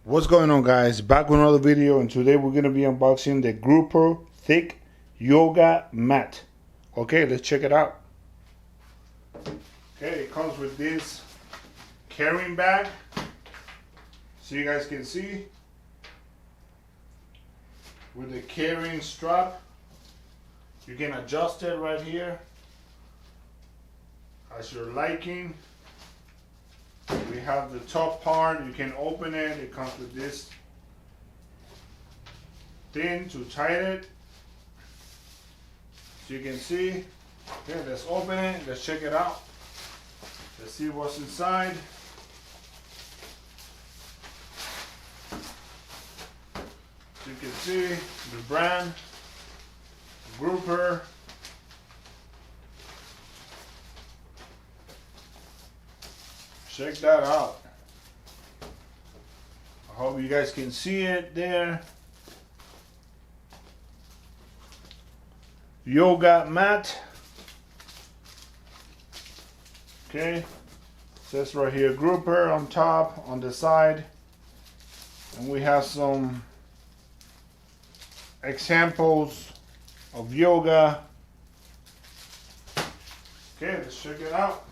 What's going on, guys? Back with another video, and today we're going to be unboxing the Gruper Thick Yoga Mat. Okay, let's check it out. Okay, it comes with this carrying bag, so you guys can see, with the carrying strap. You can adjust it right here as your liking. We have the top part, you can open it. It comes with this thing to tighten it. So you can see. Okay, let's open it, let's check it out. Let's see what's inside. So you can see the brand, Gruper. Check that out. I hope you guys can see it there. Yoga mat. Okay. Says right here Gruper on top, on the side. And we have some examples of yoga. Okay, let's check it out.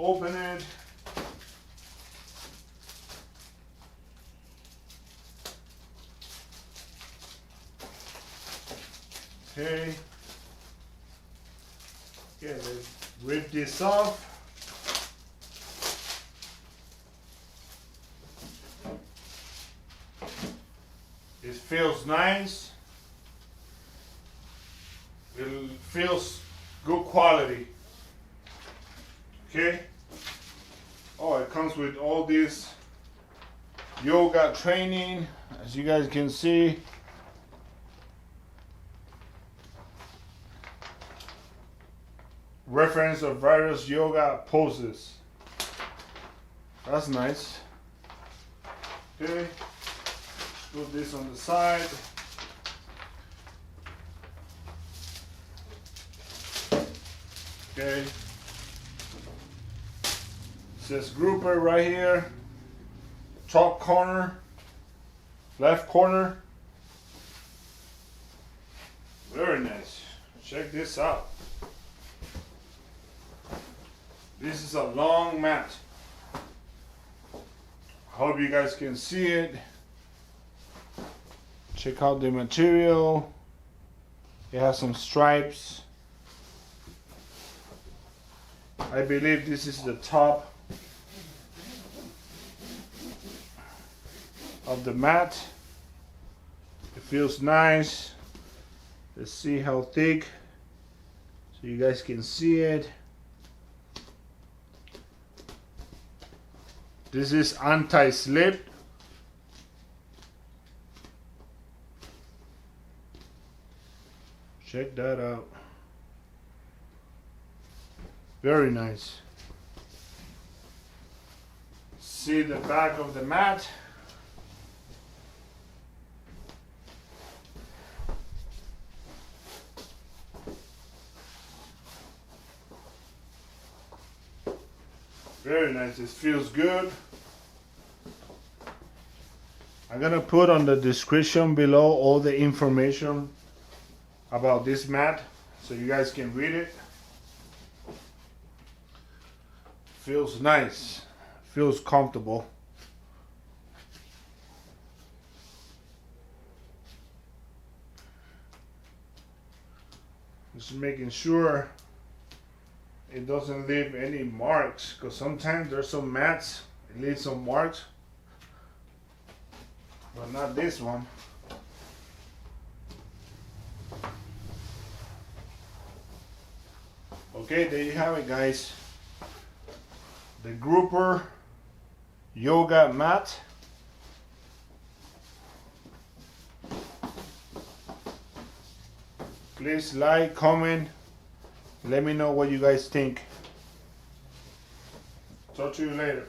Open it. Okay. Okay, let's rip this off. It feels nice. It feels good quality. Okay. Oh, it comes with all this yoga training, as you guys can see. Reference of various yoga poses. That's nice. Okay. Put this on the side. Okay. Says Gruper right here, top corner, left corner. Very nice. Check this out. This is a long mat. I hope you guys can see it. Check out the material. It has some stripes. I believe this is the top of the mat. It feels nice. Let's see how thick, so you guys can see it. This is anti-slip. Check that out. Very nice. See the back of the mat. Very nice. It feels good. I'm gonna put on the description below all the information about this mat, so you guys can read it. Feels nice. Feels comfortable. Just making sure it doesn't leave any marks, because sometimes there's some mats it leaves some marks, but not this one. Okay, there you have it, guys. The Gruper Yoga Mat. Please like, comment, let me know what you guys think. Talk to you later.